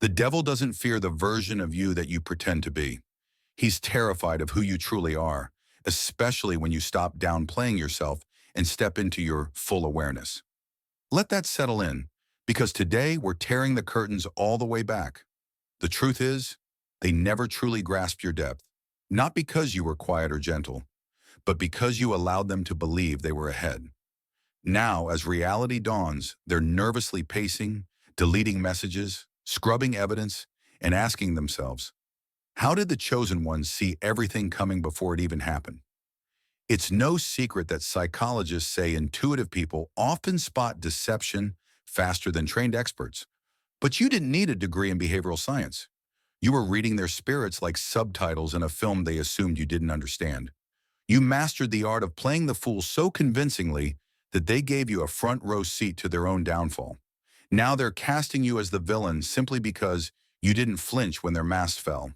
The devil doesn't fear the version of you that you pretend to be. He's terrified of who you truly are, especially when you stop downplaying yourself and step into your full awareness. Let that settle in, because today we're tearing the curtains all the way back. The truth is, they never truly grasped your depth, not because you were quiet or gentle, but because you allowed them to believe they were ahead. Now, as reality dawns, they're nervously pacing, deleting messages, scrubbing evidence, and asking themselves, how did the chosen ones see everything coming before it even happened? It's no secret that psychologists say intuitive people often spot deception faster than trained experts. But you didn't need a degree in behavioral science. You were reading their spirits like subtitles in a film they assumed you didn't understand. You mastered the art of playing the fool so convincingly that they gave you a front row seat to their own downfall. Now they're casting you as the villain simply because you didn't flinch when their mask fell.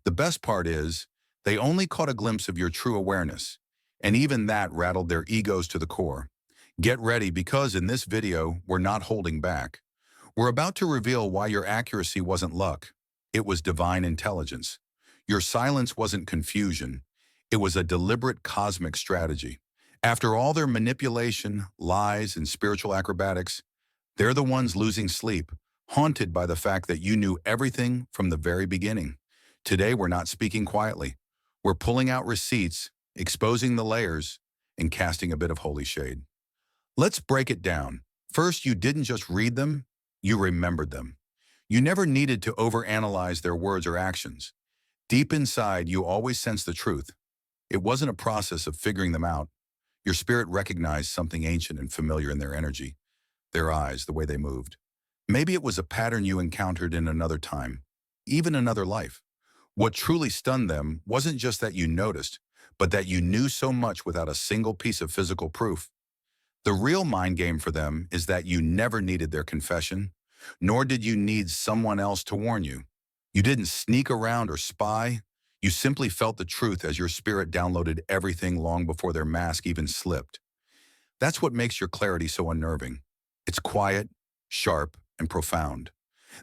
The best part is, they only caught a glimpse of your true awareness, and even that rattled their egos to the core. Get ready, because in this video, we're not holding back. We're about to reveal why your accuracy wasn't luck. It was divine intelligence. Your silence wasn't confusion. It was a deliberate cosmic strategy. After all their manipulation, lies, and spiritual acrobatics, they're the ones losing sleep, haunted by the fact that you knew everything from the very beginning. Today, we're not speaking quietly. We're pulling out receipts, exposing the layers, and casting a bit of holy shade. Let's break it down. First, you didn't just read them, you remembered them. You never needed to overanalyze their words or actions. Deep inside, you always sensed the truth. It wasn't a process of figuring them out. Your spirit recognized something ancient and familiar in their energy, their eyes, the way they moved. Maybe it was a pattern you encountered in another time, even another life. What truly stunned them wasn't just that you noticed, but that you knew so much without a single piece of physical proof. The real mind game for them is that you never needed their confession, nor did you need someone else to warn you. You didn't sneak around or spy. You simply felt the truth as your spirit downloaded everything long before their mask even slipped. That's what makes your clarity so unnerving. It's quiet, sharp, and profound.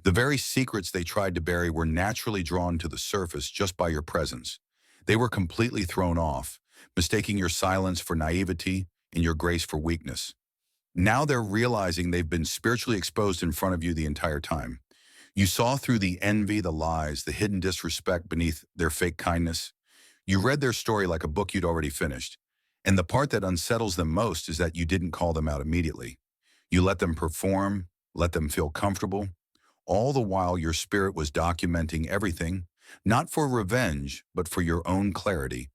The very secrets they tried to bury were naturally drawn to the surface just by your presence. They were completely thrown off, mistaking your silence for naivety and your grace for weakness. Now they're realizing they've been spiritually exposed in front of you the entire time. You saw through the envy, the lies, the hidden disrespect beneath their fake kindness. You read their story like a book you'd already finished. And the part that unsettles them most is that you didn't call them out immediately. You let them perform, let them feel comfortable. All the while your spirit was documenting everything, not for revenge, but for your own clarity.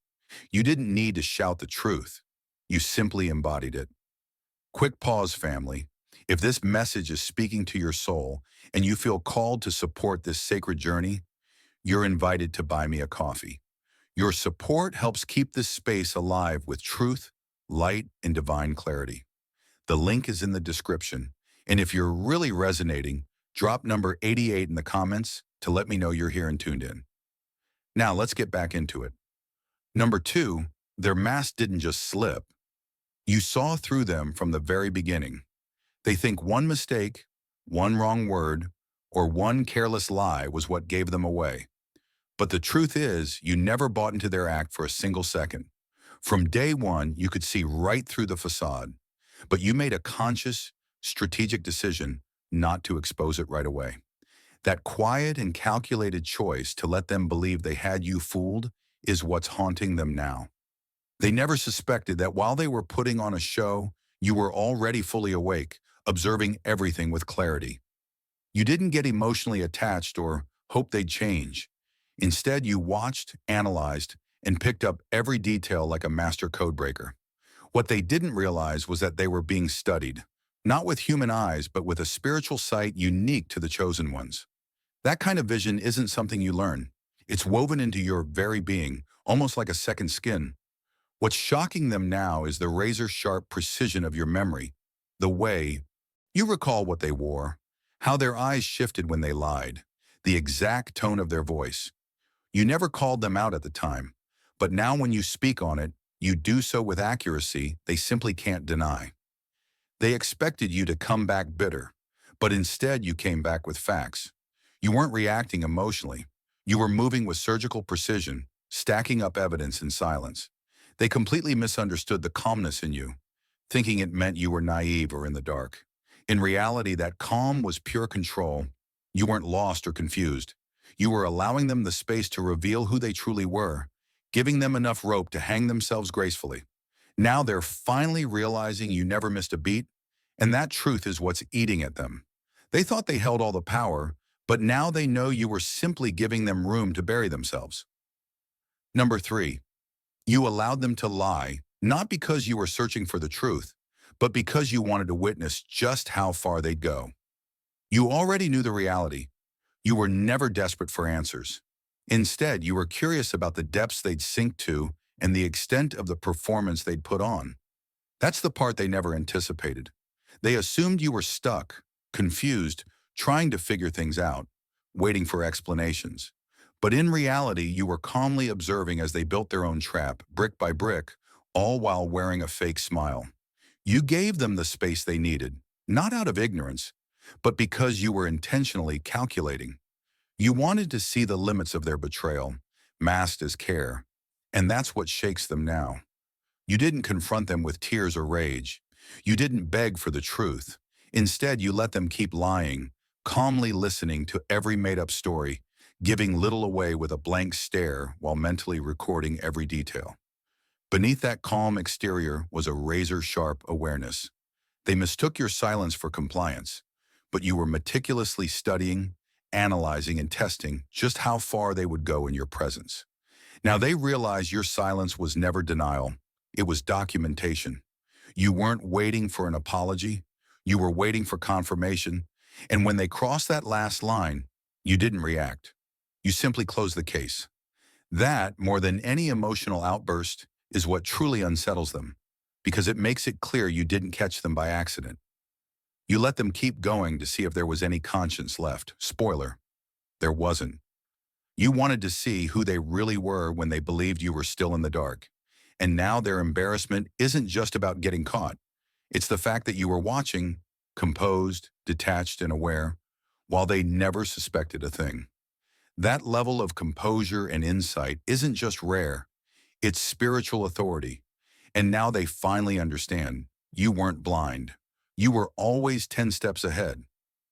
You didn't need to shout the truth. You simply embodied it. Quick pause, family. If this message is speaking to your soul and you feel called to support this sacred journey, you're invited to buy me a coffee. Your support helps keep this space alive with truth, light, and divine clarity. The link is in the description. And if you're really resonating, drop number 88 in the comments to let me know you're here and tuned in. Now let's get back into it. Number 2, their mask didn't just slip. You saw through them from the very beginning. They think one mistake, one wrong word, or one careless lie was what gave them away. But the truth is, you never bought into their act for a single second. From day one, you could see right through the facade. But you made a conscious, strategic decision not to expose it right away. That quiet and calculated choice to let them believe they had you fooled is what's haunting them now. They never suspected that while they were putting on a show, you were already fully awake, observing everything with clarity. You didn't get emotionally attached or hope they'd change. Instead, you watched, analyzed, and picked up every detail like a master codebreaker. What they didn't realize was that they were being studied, not with human eyes, but with a spiritual sight unique to the chosen ones. That kind of vision isn't something you learn. It's woven into your very being, almost like a second skin. What's shocking them now is the razor-sharp precision of your memory, the way you recall what they wore, how their eyes shifted when they lied, the exact tone of their voice. You never called them out at the time, but now when you speak on it, you do so with accuracy they simply can't deny. They expected you to come back bitter, but instead you came back with facts. You weren't reacting emotionally. You were moving with surgical precision, stacking up evidence in silence. They completely misunderstood the calmness in you, thinking it meant you were naive or in the dark. In reality, that calm was pure control. You weren't lost or confused. You were allowing them the space to reveal who they truly were, giving them enough rope to hang themselves gracefully. Now they're finally realizing you never missed a beat, and that truth is what's eating at them. They thought they held all the power, but now they know you were simply giving them room to bury themselves. Number 3, you allowed them to lie, not because you were searching for the truth, but because you wanted to witness just how far they'd go. You already knew the reality. You were never desperate for answers. Instead, you were curious about the depths they'd sink to and the extent of the performance they'd put on. That's the part they never anticipated. They assumed you were stuck, confused, trying to figure things out, waiting for explanations. But in reality, you were calmly observing as they built their own trap, brick by brick, all while wearing a fake smile. You gave them the space they needed, not out of ignorance, but because you were intentionally calculating. You wanted to see the limits of their betrayal, masked as care, and that's what shakes them now. You didn't confront them with tears or rage. You didn't beg for the truth. Instead, you let them keep lying, calmly listening to every made-up story, giving little away with a blank stare while mentally recording every detail. Beneath that calm exterior was a razor-sharp awareness. They mistook your silence for compliance, but you were meticulously studying, analyzing, and testing just how far they would go in your presence. Now they realized your silence was never denial. It was documentation. You weren't waiting for an apology. You were waiting for confirmation. And when they crossed that last line, you didn't react. You simply closed the case. That, more than any emotional outburst, is what truly unsettles them, because it makes it clear you didn't catch them by accident. You let them keep going to see if there was any conscience left. Spoiler, there wasn't. You wanted to see who they really were when they believed you were still in the dark. And now their embarrassment isn't just about getting caught. It's the fact that you were watching, composed, detached, and aware, while they never suspected a thing. That level of composure and insight isn't just rare, it's spiritual authority. And now they finally understand. You weren't blind. You were always 10 steps ahead.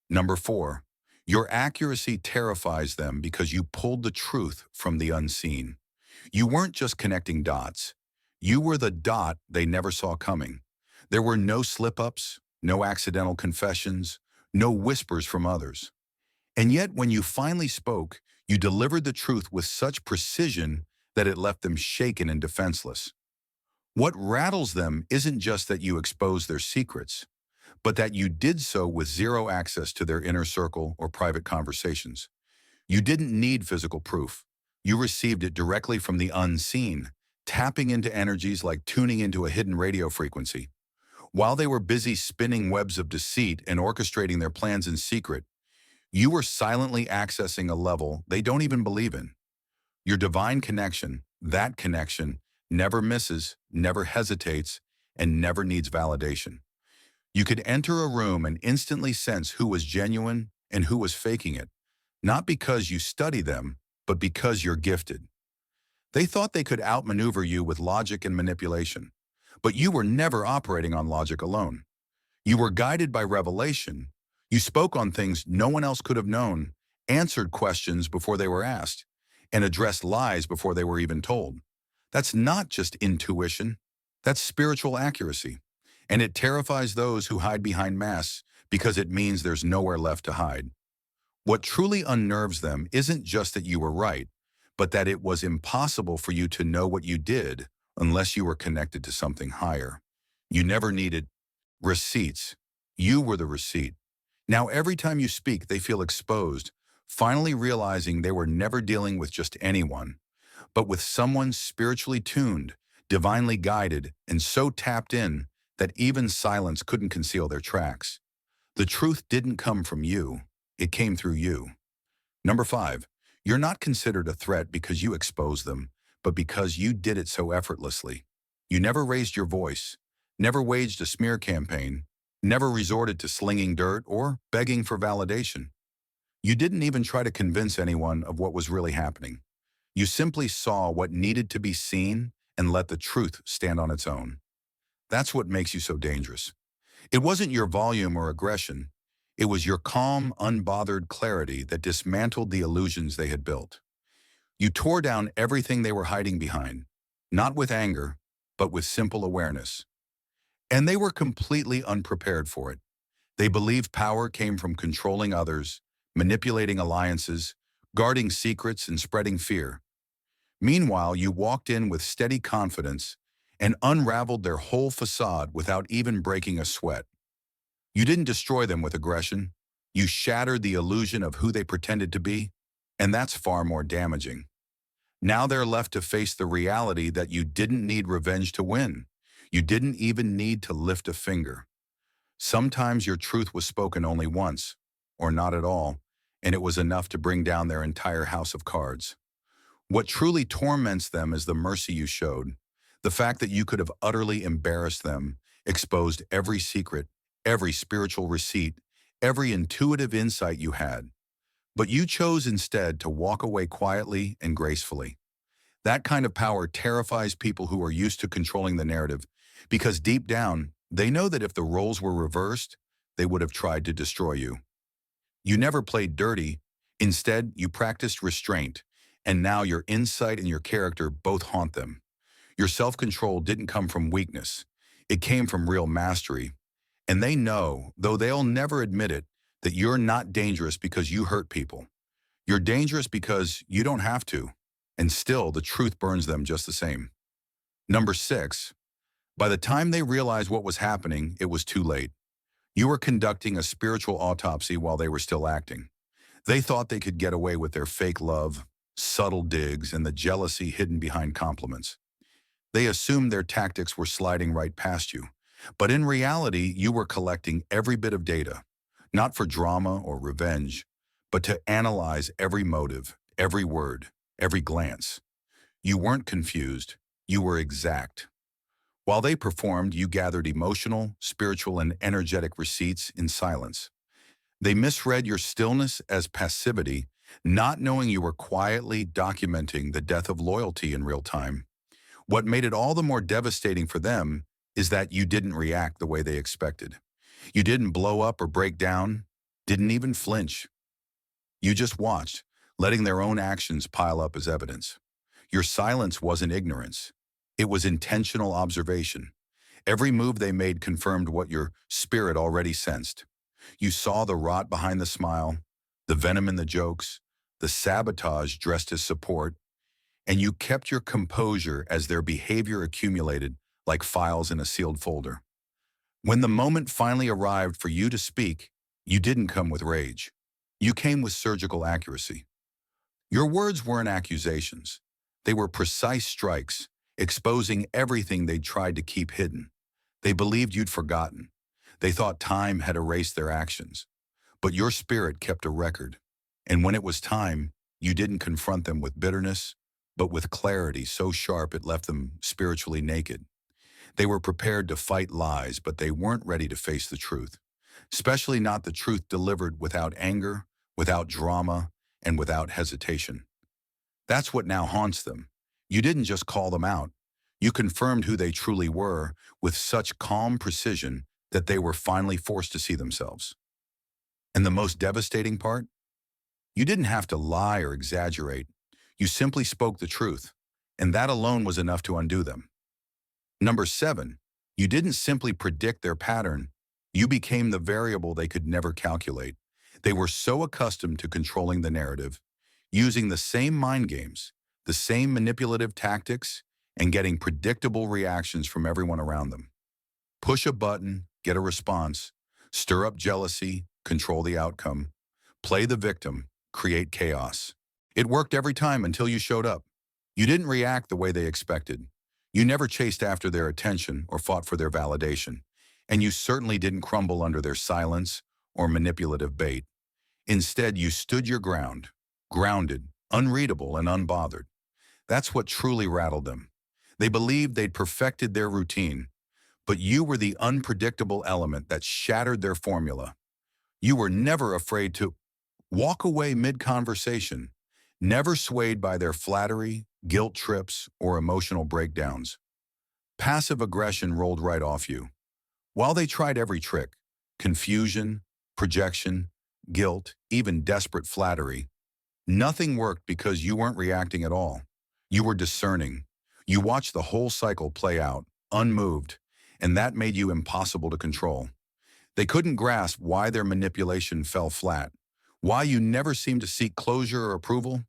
Number 4, your accuracy terrifies them because you pulled the truth from the unseen. You weren't just connecting dots. You were the dot they never saw coming. There were no slip-ups, no accidental confessions, no whispers from others. And yet, when you finally spoke, you delivered the truth with such precision that it left them shaken and defenseless. What rattles them isn't just that you exposed their secrets, but that you did so with zero access to their inner circle or private conversations. You didn't need physical proof. You received it directly from the unseen, tapping into energies like tuning into a hidden radio frequency. While they were busy spinning webs of deceit and orchestrating their plans in secret, you were silently accessing a level they don't even believe in. Your divine connection, that connection, never misses, never hesitates, and never needs validation. You could enter a room and instantly sense who was genuine and who was faking it, not because you study them, but because you're gifted. They thought they could outmaneuver you with logic and manipulation, but you were never operating on logic alone. You were guided by revelation. You spoke on things no one else could have known, answered questions before they were asked, and addressed lies before they were even told. That's not just intuition, that's spiritual accuracy. And it terrifies those who hide behind masks because it means there's nowhere left to hide. What truly unnerves them isn't just that you were right, but that it was impossible for you to know what you did unless you were connected to something higher. You never needed receipts. You were the receipt. Now every time you speak, they feel exposed, finally realizing they were never dealing with just anyone, but with someone spiritually tuned, divinely guided, and so tapped in that even silence couldn't conceal their tracks. The truth didn't come from you. It came through you. Number 5, you're not considered a threat because you exposed them, but because you did it so effortlessly. You never raised your voice, never waged a smear campaign, never resorted to slinging dirt or begging for validation. You didn't even try to convince anyone of what was really happening. You simply saw what needed to be seen and let the truth stand on its own. That's what makes you so dangerous. It wasn't your volume or aggression. It was your calm, unbothered clarity that dismantled the illusions they had built. You tore down everything they were hiding behind, not with anger, but with simple awareness. And they were completely unprepared for it. They believed power came from controlling others, manipulating alliances, guarding secrets, and spreading fear. Meanwhile, you walked in with steady confidence and unraveled their whole facade without even breaking a sweat. You didn't destroy them with aggression. You shattered the illusion of who they pretended to be, and that's far more damaging. Now they're left to face the reality that you didn't need revenge to win. You didn't even need to lift a finger. Sometimes your truth was spoken only once, or not at all, and it was enough to bring down their entire house of cards. What truly torments them is the mercy you showed, the fact that you could have utterly embarrassed them, exposed every secret, every spiritual receipt, every intuitive insight you had. But you chose instead to walk away quietly and gracefully. That kind of power terrifies people who are used to controlling the narrative, because deep down, they know that if the roles were reversed, they would have tried to destroy you. You never played dirty. Instead, you practiced restraint, and now your insight and your character both haunt them. Your self-control didn't come from weakness. It came from real mastery. And they know, though they'll never admit it, that you're not dangerous because you hurt people. You're dangerous because you don't have to. And still, the truth burns them just the same. Number 6. By the time they realized what was happening, it was too late. You were conducting a spiritual autopsy while they were still acting. They thought they could get away with their fake love, subtle digs, and the jealousy hidden behind compliments. They assumed their tactics were sliding right past you. But in reality, you were collecting every bit of data, not for drama or revenge, but to analyze every motive, every word, every glance. You weren't confused. You were exact. While they performed, you gathered emotional, spiritual, and energetic receipts in silence. They misread your stillness as passivity, not knowing you were quietly documenting the death of loyalty in real time. What made it all the more devastating for them is that you didn't react the way they expected. You didn't blow up or break down, didn't even flinch. You just watched, letting their own actions pile up as evidence. Your silence wasn't ignorance. It was intentional observation. Every move they made confirmed what your spirit already sensed. You saw the rot behind the smile, the venom in the jokes, the sabotage dressed as support, and you kept your composure as their behavior accumulated like files in a sealed folder. When the moment finally arrived for you to speak, you didn't come with rage. You came with surgical accuracy. Your words weren't accusations. They were precise strikes, exposing everything they'd tried to keep hidden. They believed you'd forgotten. They thought time had erased their actions. But your spirit kept a record. And when it was time, you didn't confront them with bitterness, but with clarity so sharp it left them spiritually naked. They were prepared to fight lies, but they weren't ready to face the truth, especially not the truth delivered without anger, without drama, and without hesitation. That's what now haunts them. You didn't just call them out. You confirmed who they truly were with such calm precision that they were finally forced to see themselves. And the most devastating part? You didn't have to lie or exaggerate. You simply spoke the truth, and that alone was enough to undo them. Number 7, you didn't simply predict their pattern. You became the variable they could never calculate. They were so accustomed to controlling the narrative, using the same mind games, the same manipulative tactics, and getting predictable reactions from everyone around them. Push a button, get a response, stir up jealousy, control the outcome, play the victim, create chaos. It worked every time until you showed up. You didn't react the way they expected. You never chased after their attention or fought for their validation. And you certainly didn't crumble under their silence or manipulative bait. Instead, you stood your ground, grounded, unreadable, and unbothered. That's what truly rattled them. They believed they'd perfected their routine, but you were the unpredictable element that shattered their formula. You were never afraid to Walk away mid-conversation, never swayed by their flattery, guilt trips, or emotional breakdowns. Passive aggression rolled right off you. While they tried every trick, confusion, projection, guilt, even desperate flattery, nothing worked because you weren't reacting at all. You were discerning. You watched the whole cycle play out, unmoved, and that made you impossible to control. They couldn't grasp why their manipulation fell flat, why you never seemed to seek closure or approval.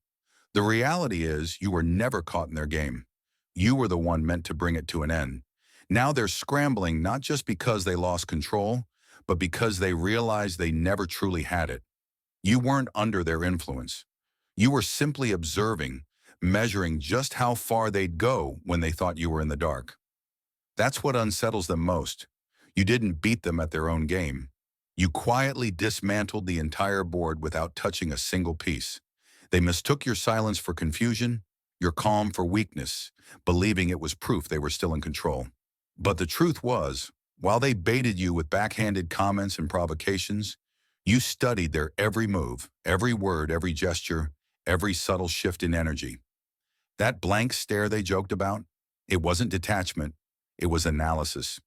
The reality is you were never caught in their game. You were the one meant to bring it to an end. Now they're scrambling not just because they lost control, but because they realized they never truly had it. You weren't under their influence. You were simply observing, measuring just how far they'd go when they thought you were in the dark. That's what unsettles them most. You didn't beat them at their own game. You quietly dismantled the entire board without touching a single piece. They mistook your silence for confusion, your calm for weakness, believing it was proof they were still in control. But the truth was, while they baited you with backhanded comments and provocations, you studied their every move, every word, every gesture, every subtle shift in energy. That blank stare they joked about, it wasn't detachment, it was analysis.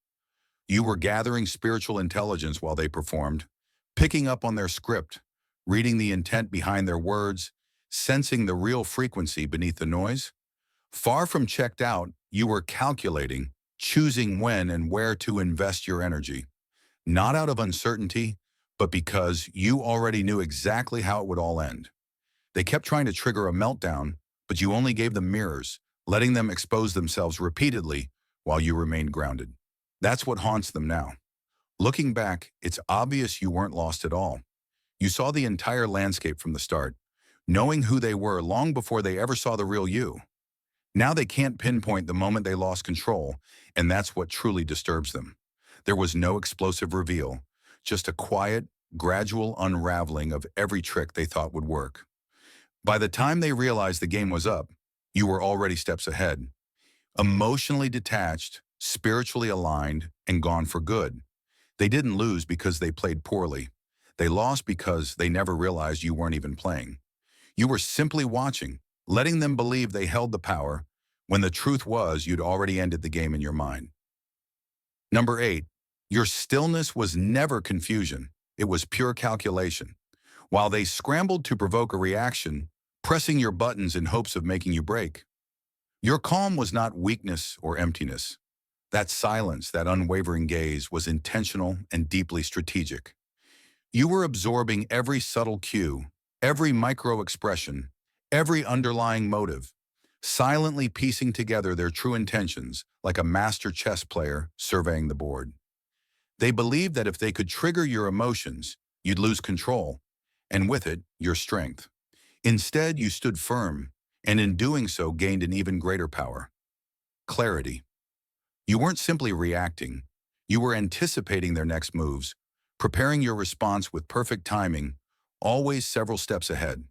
You were gathering spiritual intelligence while they performed, picking up on their script, reading the intent behind their words, sensing the real frequency beneath the noise. Far from checked out, you were calculating, choosing when and where to invest your energy. Not out of uncertainty, but because you already knew exactly how it would all end. They kept trying to trigger a meltdown, but you only gave them mirrors, letting them expose themselves repeatedly while you remained grounded. That's what haunts them now. Looking back, it's obvious you weren't lost at all. You saw the entire landscape from the start, knowing who they were long before they ever saw the real you. Now they can't pinpoint the moment they lost control, and that's what truly disturbs them. There was no explosive reveal, just a quiet, gradual unraveling of every trick they thought would work. By the time they realized the game was up, you were already steps ahead, emotionally detached, spiritually aligned, and gone for good. They didn't lose because they played poorly. They lost because they never realized you weren't even playing. You were simply watching, letting them believe they held the power, when the truth was you'd already ended the game in your mind. Number 8, your stillness was never confusion. It was pure calculation. While they scrambled to provoke a reaction, pressing your buttons in hopes of making you break. Your calm was not weakness or emptiness. That silence, that unwavering gaze, was intentional and deeply strategic. You were absorbing every subtle cue, every micro-expression, every underlying motive, silently piecing together their true intentions like a master chess player surveying the board. They believed that if they could trigger your emotions, you'd lose control, and with it, your strength. Instead, you stood firm, and in doing so gained an even greater power: clarity. You weren't simply reacting. You were anticipating their next moves, preparing your response with perfect timing, always several steps ahead.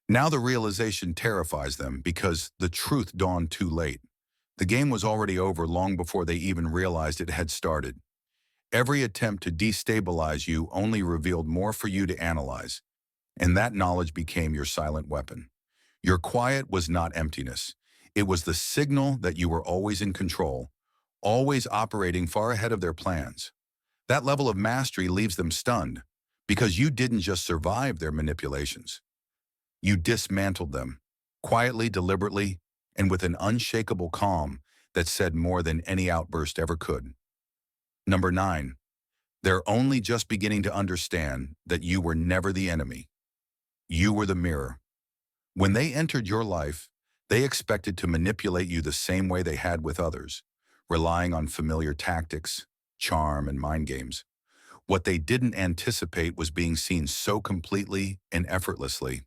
Now the realization terrifies them because the truth dawned too late. The game was already over long before they even realized it had started. Every attempt to destabilize you only revealed more for you to analyze, and that knowledge became your silent weapon. Your quiet was not emptiness. It was the signal that you were always in control, always operating far ahead of their plans. That level of mastery leaves them stunned, because you didn't just survive their manipulations. You dismantled them, quietly, deliberately, and with an unshakable calm that said more than any outburst ever could. Number 9, they're only just beginning to understand that you were never the enemy. You were the mirror. When they entered your life, they expected to manipulate you the same way they had with others, relying on familiar tactics, charm, and mind games. What they didn't anticipate was being seen so completely and effortlessly.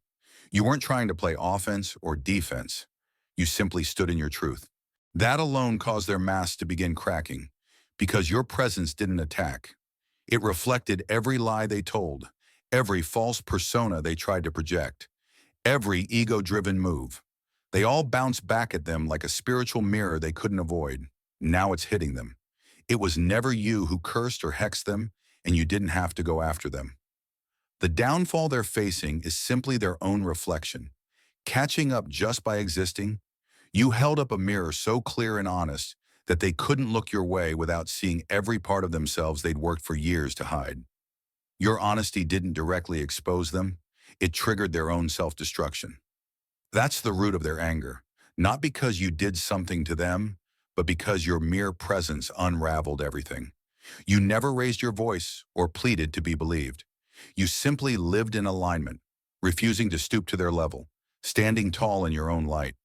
You weren't trying to play offense or defense. You simply stood in your truth. That alone caused their masks to begin cracking, because your presence didn't attack. It reflected every lie they told, every false persona they tried to project, every ego-driven move. They all bounced back at them like a spiritual mirror they couldn't avoid. Now it's hitting them. It was never you who cursed or hexed them, and you didn't have to go after them. The downfall they're facing is simply their own reflection. Catching up just by existing, you held up a mirror so clear and honest that they couldn't look your way without seeing every part of themselves they'd worked for years to hide. Your honesty didn't directly expose them, it triggered their own self-destruction. That's the root of their anger, not because you did something to them, but because your mere presence unraveled everything. You never raised your voice or pleaded to be believed. You simply lived in alignment, refusing to stoop to their level, standing tall in your own light.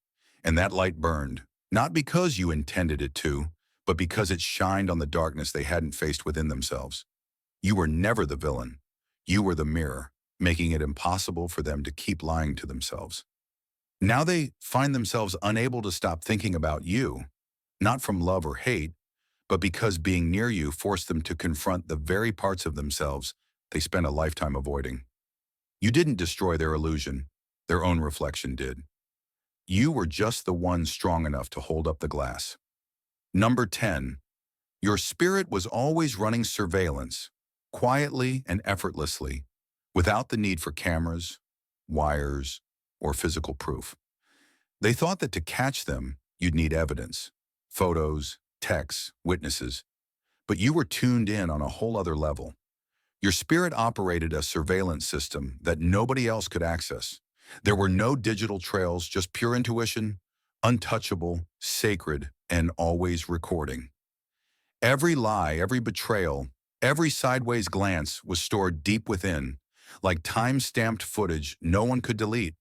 And that light burned, not because you intended it to, but because it shined on the darkness they hadn't faced within themselves. You were never the villain. You were the mirror, making it impossible for them to keep lying to themselves. Now they find themselves unable to stop thinking about you, not from love or hate, but because being near you forced them to confront the very parts of themselves they spent a lifetime avoiding. You didn't destroy their illusion, their own reflection did. You were just the one strong enough to hold up the glass. Number 10. Your spirit was always running surveillance, quietly and effortlessly, without the need for cameras, wires, or physical proof. They thought that to catch them, you'd need evidence, photos, texts, witnesses, but you were tuned in on a whole other level. Your spirit operated a surveillance system that nobody else could access. There were no digital trails, just pure intuition, untouchable, sacred, and always recording. Every lie, every betrayal, every sideways glance was stored deep within, like time-stamped footage no one could delete.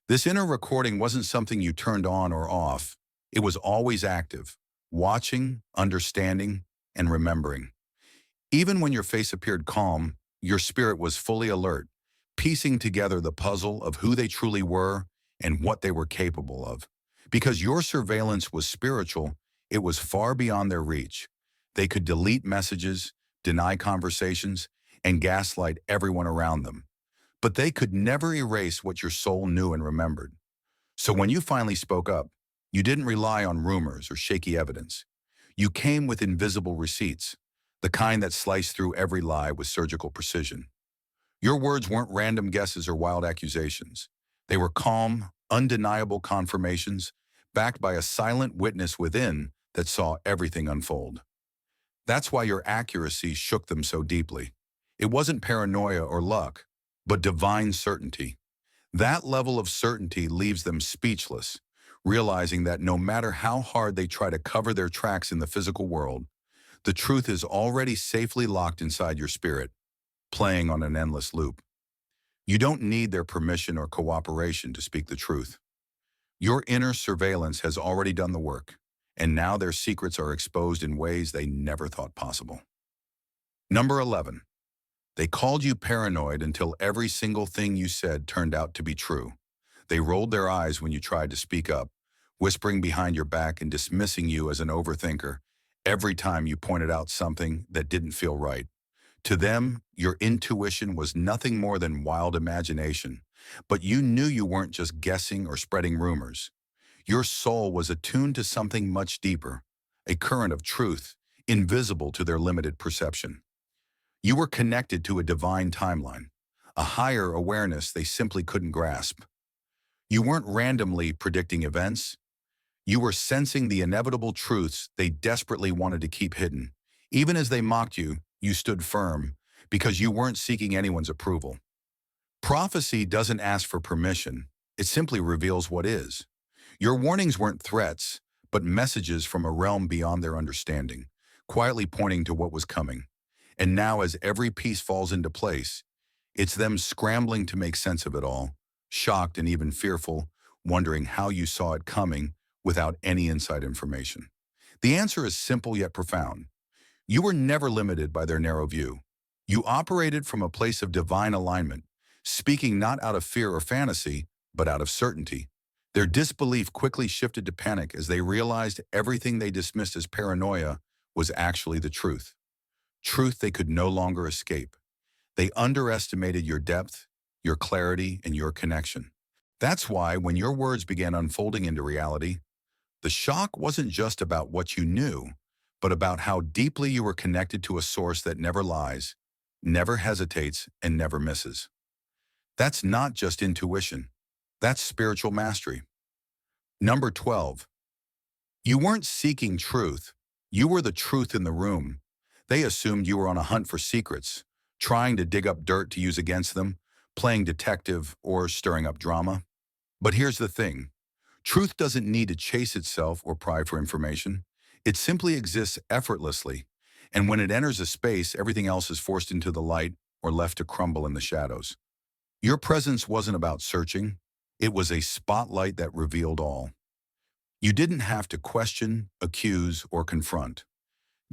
This inner recording wasn't something you turned on or off. It was always active, watching, understanding, and remembering. Even when your face appeared calm, your spirit was fully alert, piecing together the puzzle of who they truly were and what they were capable of. Because your surveillance was spiritual, it was far beyond their reach. They could delete messages, deny conversations, and gaslight everyone around them. But they could never erase what your soul knew and remembered. So when you finally spoke up, you didn't rely on rumors or shaky evidence. You came with invisible receipts, the kind that sliced through every lie with surgical precision. Your words weren't random guesses or wild accusations. They were calm, undeniable confirmations, backed by a silent witness within that saw everything unfold. That's why your accuracy shook them so deeply. It wasn't paranoia or luck, but divine certainty. That level of certainty leaves them speechless, realizing that no matter how hard they try to cover their tracks in the physical world, the truth is already safely locked inside your spirit, playing on an endless loop. You don't need their permission or cooperation to speak the truth. Your inner surveillance has already done the work, and now their secrets are exposed in ways they never thought possible. Number 11. They called you paranoid until every single thing you said turned out to be true. They rolled their eyes when you tried to speak up, whispering behind your back and dismissing you as an overthinker every time you pointed out something that didn't feel right. To them, your intuition was nothing more than wild imagination, but you knew you weren't just guessing or spreading rumors. Your soul was attuned to something much deeper, a current of truth, invisible to their limited perception. You were connected to a divine timeline, a higher awareness they simply couldn't grasp. You weren't randomly predicting events. You were sensing the inevitable truths they desperately wanted to keep hidden. Even as they mocked you, you stood firm, because you weren't seeking anyone's approval. Prophecy doesn't ask for permission, it simply reveals what is. Your warnings weren't threats, but messages from a realm beyond their understanding, quietly pointing to what was coming. And now as every piece falls into place, it's them scrambling to make sense of it all, shocked and even fearful, wondering how you saw it coming without any inside information. The answer is simple yet profound. You were never limited by their narrow view. You operated from a place of divine alignment, speaking not out of fear or fantasy, but out of certainty. Their disbelief quickly shifted to panic as they realized everything they dismissed as paranoia was actually the truth. Truth they could no longer escape. They underestimated your depth, your clarity, and your connection. That's why when your words began unfolding into reality, the shock wasn't just about what you knew, but about how deeply you were connected to a source that never lies, never hesitates, and never misses. That's not just intuition. That's spiritual mastery. Number 12. You weren't seeking truth. You were the truth in the room. They assumed you were on a hunt for secrets, trying to dig up dirt to use against them, playing detective, or stirring up drama. But here's the thing. Truth doesn't need to chase itself or pry for information. It simply exists effortlessly. And when it enters a space, everything else is forced into the light or left to crumble in the shadows. Your presence wasn't about searching. It was a spotlight that revealed all. You didn't have to question, accuse, or confront.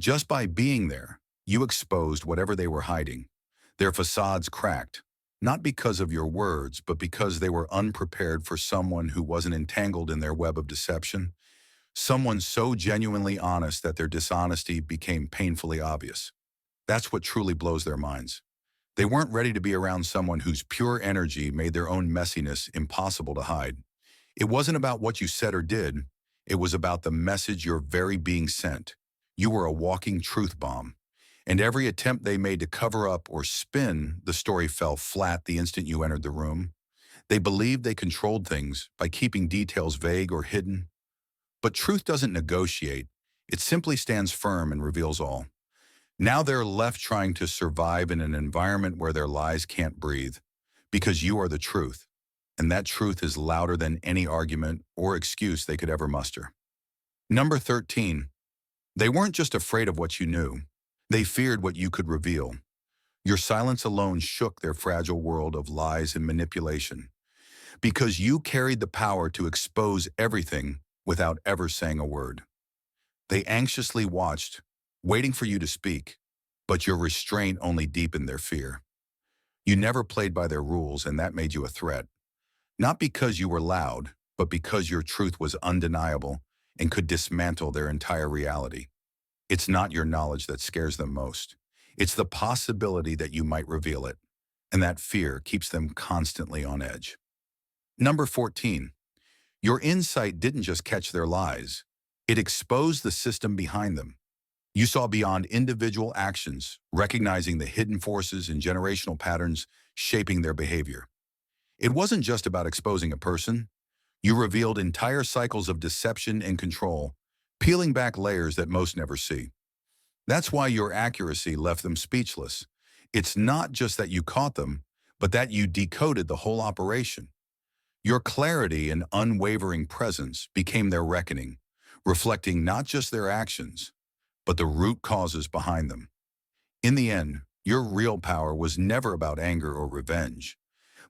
Just by being there, you exposed whatever they were hiding. Their facades cracked, not because of your words, but because they were unprepared for someone who wasn't entangled in their web of deception, someone so genuinely honest that their dishonesty became painfully obvious. That's what truly blows their minds. They weren't ready to be around someone whose pure energy made their own messiness impossible to hide. It wasn't about what you said or did. It was about the message your very being sent. You were a walking truth bomb. And every attempt they made to cover up or spin the story fell flat the instant you entered the room. They believed they controlled things by keeping details vague or hidden. But truth doesn't negotiate. It simply stands firm and reveals all. Now they're left trying to survive in an environment where their lies can't breathe, because you are the truth, and that truth is louder than any argument or excuse they could ever muster. Number 13. They weren't just afraid of what you knew. They feared what you could reveal. Your silence alone shook their fragile world of lies and manipulation, because you carried the power to expose everything without ever saying a word. They anxiously watched, waiting for you to speak, but your restraint only deepened their fear. You never played by their rules, and that made you a threat. Not because you were loud, but because your truth was undeniable and could dismantle their entire reality. It's not your knowledge that scares them most. It's the possibility that you might reveal it, and that fear keeps them constantly on edge. Number 14. Your insight didn't just catch their lies. It exposed the system behind them. You saw beyond individual actions, recognizing the hidden forces and generational patterns shaping their behavior. It wasn't just about exposing a person. You revealed entire cycles of deception and control, peeling back layers that most never see. That's why your accuracy left them speechless. It's not just that you caught them, but that you decoded the whole operation. Your clarity and unwavering presence became their reckoning, reflecting not just their actions, but the root causes behind them. In the end, your real power was never about anger or revenge,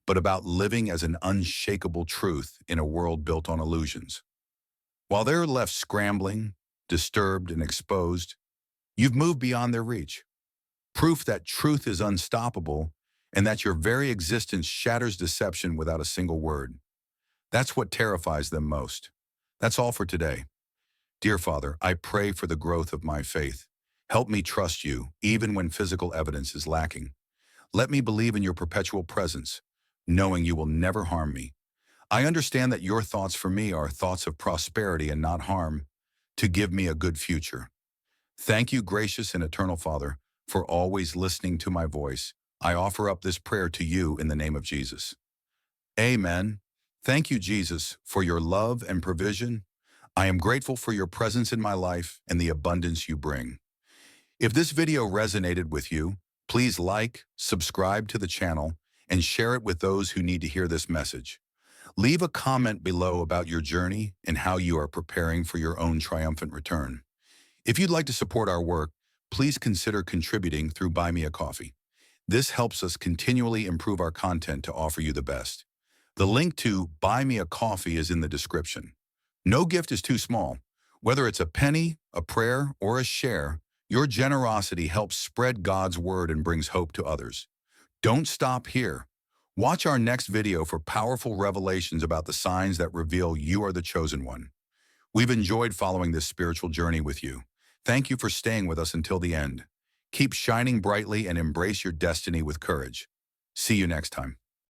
but about living as an unshakable truth in a world built on illusions. While they're left scrambling, disturbed, and exposed, you've moved beyond their reach. Proof that truth is unstoppable and that your very existence shatters deception without a single word. That's what terrifies them most. That's all for today. Dear Father, I pray for the growth of my faith. Help me trust you, even when physical evidence is lacking. Let me believe in your perpetual presence, knowing you will never harm me. I understand that your thoughts for me are thoughts of prosperity and not harm, to give me a good future. Thank you, gracious and eternal Father, for always listening to my voice. I offer up this prayer to you in the name of Jesus. Amen. Thank you, Jesus, for your love and provision. I am grateful for your presence in my life and the abundance you bring. If this video resonated with you, please like, subscribe to the channel, and share it with those who need to hear this message. Leave a comment below about your journey and how you are preparing for your own triumphant return. If you'd like to support our work, please consider contributing through Buy Me a Coffee. This helps us continually improve our content to offer you the best. The link to Buy Me a Coffee is in the description. No gift is too small. Whether it's a penny, a prayer, or a share, your generosity helps spread God's word and brings hope to others. Don't stop here. Watch our next video for powerful revelations about the signs that reveal you are the chosen one. We've enjoyed following this spiritual journey with you. Thank you for staying with us until the end. Keep shining brightly and embrace your destiny with courage. See you next time.